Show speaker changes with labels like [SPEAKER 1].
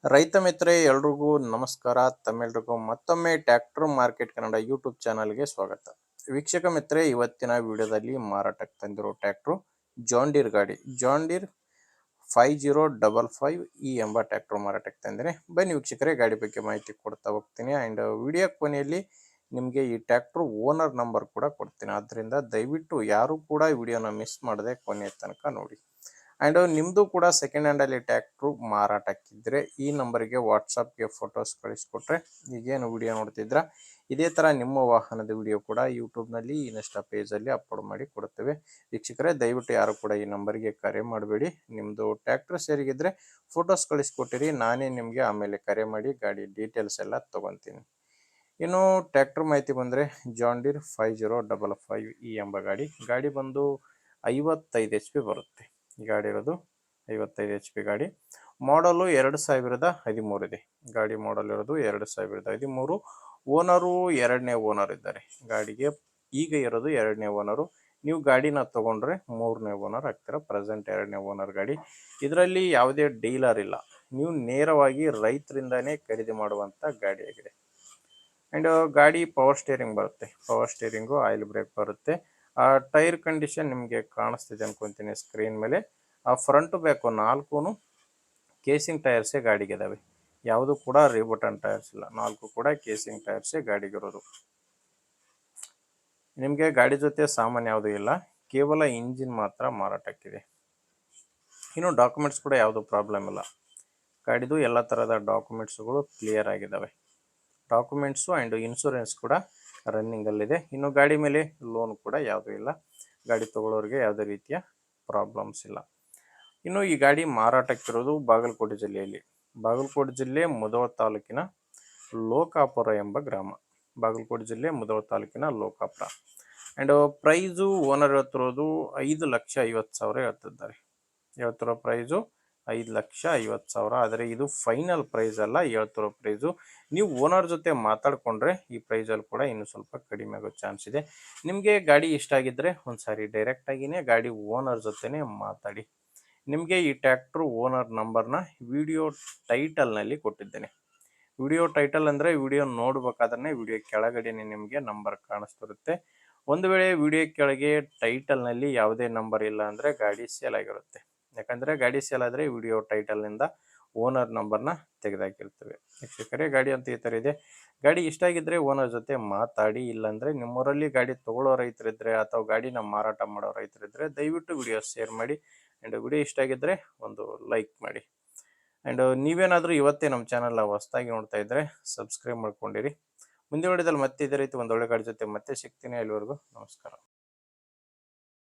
[SPEAKER 1] ರೈತ ಮಿತ್ರರೇ ಎಲ್ರಿಗೂ ನಮಸ್ಕಾರ. ತಮ್ಮೆಲ್ರಿಗೂ ಮತ್ತೊಮ್ಮೆ ಟ್ರ್ಯಾಕ್ಟರ್ ಮಾರ್ಕೆಟ್ ಕನ್ನಡ ಯೂಟ್ಯೂಬ್ ಚಾನಲ್ಗೆ ಸ್ವಾಗತ. ವೀಕ್ಷಕ ಮಿತ್ರರೇ, ಇವತ್ತಿನ ವಿಡಿಯೋದಲ್ಲಿ ಮಾರಾಟಕ್ಕೆ ತಂದಿರೋ ಟ್ರ್ಯಾಕ್ಟರ್ ಜಾನ್ ಡೀರ್ ಗಾಡಿ ಜಾನ್ ಡೀರ್ 5055 ಈ ಎಂಬ ಟ್ರ್ಯಾಕ್ಟರ್ ಮಾರಾಟಕ್ಕೆ ತಂದಿನಿ. ಬನ್ನಿ ವೀಕ್ಷಕರೇ, ಗಾಡಿ ಬಗ್ಗೆ ಮಾಹಿತಿ ಕೊಡ್ತಾ ಹೋಗ್ತೀನಿ. ಆ್ಯಂಡ್ ವಿಡಿಯೋ ಕೊನೆಯಲ್ಲಿ ನಿಮಗೆ ಈ ಟ್ರ್ಯಾಕ್ಟರ್ ಓನರ್ ನಂಬರ್ ಕೂಡ ಕೊಡ್ತೀನಿ. ಆದ್ದರಿಂದ ದಯವಿಟ್ಟು ಯಾರು ಕೂಡ ವಿಡಿಯೋನ ಮಿಸ್ ಮಾಡದೆ ಕೊನೆಯ ತನಕ ನೋಡಿ. ಆ್ಯಂಡ್ ನಿಮ್ಮದು ಕೂಡ ಸೆಕೆಂಡ್ ಹ್ಯಾಂಡಲ್ಲಿ ಟ್ರ್ಯಾಕ್ಟ್ರು ಮಾರಾಟಕ್ಕಿದ್ದರೆ ಈ ನಂಬರಿಗೆ ವಾಟ್ಸಪ್ಗೆ ಫೋಟೋಸ್ ಕಳಿಸ್ಕೊಟ್ರೆ ಈಗೇನು ವಿಡಿಯೋ ನೋಡ್ತಿದ್ರ ಇದೇ ಥರ ನಿಮ್ಮ ವಾಹನದ ವಿಡಿಯೋ ಕೂಡ ಯೂಟ್ಯೂಬ್ನಲ್ಲಿ ಇನ್ಸ್ಟಾ ಪೇಜಲ್ಲಿ ಅಪ್ಲೋಡ್ ಮಾಡಿ ಕೊಡ್ತೇವೆ. ವೀಕ್ಷಕರೇ, ದಯವಿಟ್ಟು ಯಾರು ಕೂಡ ಈ ನಂಬರಿಗೆ ಕರೆ ಮಾಡಬೇಡಿ. ನಿಮ್ಮದು ಟ್ರ್ಯಾಕ್ಟರ್ ಸೇರಿಗಿದ್ರೆ ಫೋಟೋಸ್ ಕಳಿಸ್ಕೊಟ್ಟಿರಿ, ನಾನೇ ನಿಮಗೆ ಆಮೇಲೆ ಕರೆ ಮಾಡಿ ಗಾಡಿ ಡೀಟೇಲ್ಸ್ ಎಲ್ಲ ತೊಗೊತೀನಿ. ಇನ್ನು ಟ್ರ್ಯಾಕ್ಟರ್ ಮಾಹಿತಿ ಬಂದರೆ ಜಾನ್ ಡೀರ್ 5055 ಈ ಎಂಬ ಗಾಡಿ ಬಂದು 55 HP ಬರುತ್ತೆ. ಈ ಗಾಡಿ ಇರೋದು 55 HP ಗಾಡಿ. ಮಾಡಲು 2013 ಇದೆ. ಗಾಡಿ ಮಾಡಲ್ ಇರೋದು 2013. ಓನರು ಎರಡನೇ ಓನರ್ ಇದ್ದಾರೆ. ಗಾಡಿಗೆ ಈಗ ಇರೋದು ಎರಡನೇ ಓನರು. ನೀವು ಗಾಡಿನ ತೊಗೊಂಡ್ರೆ ಮೂರನೇ ಓನರ್ ಆಗ್ತೀರ. ಪ್ರೆಸೆಂಟ್ ಎರಡನೇ ಓನರ್ ಗಾಡಿ. ಇದರಲ್ಲಿ ಯಾವುದೇ ಡೀಲರ್ ಇಲ್ಲ, ನೀವು ನೇರವಾಗಿ ರೈತರಿಂದಾನೇ ಖರೀದಿ ಮಾಡುವಂಥ ಗಾಡಿಯಾಗಿದೆ. ಆ್ಯಂಡ್ ಗಾಡಿ ಪವರ್ ಸ್ಟೇರಿಂಗ್ ಬರುತ್ತೆ. ಪವರ್ ಸ್ಟೇರಿಂಗು, ಆಯಿಲ್ ಬ್ರೇಕ್ ಬರುತ್ತೆ. ಟೈರ್ ಕಂಡೀಷನ್ ನಿಮಗೆ ಕಾಣಿಸ್ತಿದೆ ಅನ್ಕೊತೀನಿ ಸ್ಕ್ರೀನ್ ಮೇಲೆ. ಫ್ರಂಟ್ ಬ್ಯಾಕು ನಾಲ್ಕು ಕೇಸಿಂಗ್ ಟೈರ್ಸೇ ಗಾಡಿಗೆ ಇದಾವೆ. ಯಾವುದು ಕೂಡ ರೀಬಟನ್ ಟೈರ್ಸ್ ಇಲ್ಲ, ನಾಲ್ಕು ಕೂಡ ಕೇಸಿಂಗ್ ಟೈರ್ಸೇ ಗಾಡಿಗಿರೋದು. ನಿಮಗೆ ಗಾಡಿ ಜೊತೆ ಸಾಮಾನು ಯಾವುದೂ ಇಲ್ಲ, ಕೇವಲ ಇಂಜಿನ್ ಮಾತ್ರ ಮಾರಾಟಕ್ಕಿದೆ. ಇನ್ನು ಡಾಕ್ಯುಮೆಂಟ್ಸ್ ಕೂಡ ಯಾವುದೂ ಪ್ರಾಬ್ಲಮ್ ಇಲ್ಲ. ಗಾಡಿದು ಎಲ್ಲ ಥರದ ಡಾಕ್ಯುಮೆಂಟ್ಸ್ಗಳು ಕ್ಲಿಯರ್ ಆಗಿದ್ದಾವೆ. ಡಾಕ್ಯುಮೆಂಟ್ಸು ಆ್ಯಂಡ್ ಇನ್ಶೂರೆನ್ಸ್ ಕೂಡ ರನ್ನಿಂಗಲ್ಲಿದೆ. ಇನ್ನು ಗಾಡಿ ಮೇಲೆ ಲೋನ್ ಕೂಡ ಯಾವುದೂ ಇಲ್ಲ. ಗಾಡಿ ತೊಗೊಳ್ಳೋರಿಗೆ ಯಾವುದೇ ರೀತಿಯ ಪ್ರಾಬ್ಲಮ್ಸ್ ಇಲ್ಲ. ಇನ್ನು ಈ ಗಾಡಿ ಮಾರಾಟಕ್ಕಿರೋದು ಬಾಗಲಕೋಟೆ ಜಿಲ್ಲೆಯಲ್ಲಿ. ಬಾಗಲಕೋಟೆ ಜಿಲ್ಲೆ ಮುಧೋಳ ತಾಲೂಕಿನ ಲೋಕಾಪುರ ಎಂಬ ಗ್ರಾಮ. ಬಾಗಲಕೋಟೆ ಜಿಲ್ಲೆ ಮುಧೋಳ ತಾಲೂಕಿನ ಲೋಕಾಪುರ. ಆ್ಯಂಡ್ ಪ್ರೈಸು ಓನರ್ ಹೇಳ್ತಿರೋದು 5,50,000 ಹೇಳ್ತಿದ್ದಾರೆ. ಹೇಳ್ತಿರೋ ಪ್ರೈಸು 5,50,000. ಆದರೆ ಇದು ಫೈನಲ್ ಪ್ರೈಸ್ ಅಲ್ಲ, ಹೇಳ್ತಿರೋ ಪ್ರೈಸು. ನೀವು ಓನರ್ ಜೊತೆ ಮಾತಾಡಿಕೊಂಡ್ರೆ ಈ ಪ್ರೈಸಲ್ಲಿ ಕೂಡ ಇನ್ನೂ ಸ್ವಲ್ಪ ಕಡಿಮೆ ಆಗೋ ಚಾನ್ಸ್ ಇದೆ. ನಿಮಗೆ ಗಾಡಿ ಇಷ್ಟ ಆಗಿದ್ದರೆ ಒಂದು ಸಾರಿ ಡೈರೆಕ್ಟಾಗಿಯೇ ಗಾಡಿ ಓನರ್ ಜೊತೆನೇ ಮಾತಾಡಿ. ನಿಮಗೆ ಈ ಟ್ರ್ಯಾಕ್ಟ್ರು ಓನರ್ ನಂಬರ್ನ ವಿಡಿಯೋ ಟೈಟಲ್ನಲ್ಲಿ ಕೊಟ್ಟಿದ್ದೇನೆ. ವಿಡಿಯೋ ಟೈಟಲ್ ಅಂದರೆ ವಿಡಿಯೋ ನೋಡ್ಬೇಕಾದ್ರೆ ವಿಡಿಯೋ ಕೆಳಗಡೆನೆ ನಿಮಗೆ ನಂಬರ್ ಕಾಣಿಸ್ತಿರುತ್ತೆ. ಒಂದು ವೇಳೆ ವಿಡಿಯೋ ಕೆಳಗೆ ಟೈಟಲ್ನಲ್ಲಿ ಯಾವುದೇ ನಂಬರ್ ಇಲ್ಲ ಅಂದರೆ ಗಾಡಿ ಸೇಲ್ ಆಗಿರುತ್ತೆ. ಯಾಕಂದರೆ ಗಾಡಿ ಸೇಲ್ ಆದರೆ ವಿಡಿಯೋ ಟೈಟಲ್ನಿಂದ ಓನರ್ ನಂಬರ್ನ ತೆಗೆದಾಕಿರ್ತೇವೆ. ವೀಕ್ಷಕರೇ, ಗಾಡಿ ಅಂತ ಈ ಥರ ಇದೆ. ಗಾಡಿ ಇಷ್ಟ ಆಗಿದ್ದರೆ ಓನರ್ ಜೊತೆ ಮಾತಾಡಿ. ಇಲ್ಲಾಂದರೆ ನಿಮ್ಮೂರಲ್ಲಿ ಗಾಡಿ ತೊಗೊಳ್ಳೋ ರೈತರಿದ್ದರೆ ಅಥವಾ ಗಾಡಿನ ಮಾರಾಟ ಮಾಡೋ ರೈತರಿದ್ದರೆ ದಯವಿಟ್ಟು ವಿಡಿಯೋ ಶೇರ್ ಮಾಡಿ. ಆ್ಯಂಡ್ ವಿಡಿಯೋ ಇಷ್ಟ ಆಗಿದ್ದರೆ ಒಂದು ಲೈಕ್ ಮಾಡಿ. ಆ್ಯಂಡ್ ನೀವೇನಾದರೂ ಇವತ್ತೇ ನಮ್ಮ ಚಾನಲ್ನ ಹೊಸದಾಗಿ ನೋಡ್ತಾ ಇದ್ದರೆ ಸಬ್ಸ್ಕ್ರೈಬ್ ಮಾಡ್ಕೊಂಡಿರಿ. ಮುಂದೆ ವಿಡಿಯೋದಲ್ಲಿ ಮತ್ತೆ ಇದೇ ರೀತಿ ಒಂದು ಒಳ್ಳೆ ಗಾಡಿ ಜೊತೆ ಮತ್ತೆ ಸಿಗ್ತೀನಿ. ಅಲ್ಲಿವರೆಗೂ ನಮಸ್ಕಾರ.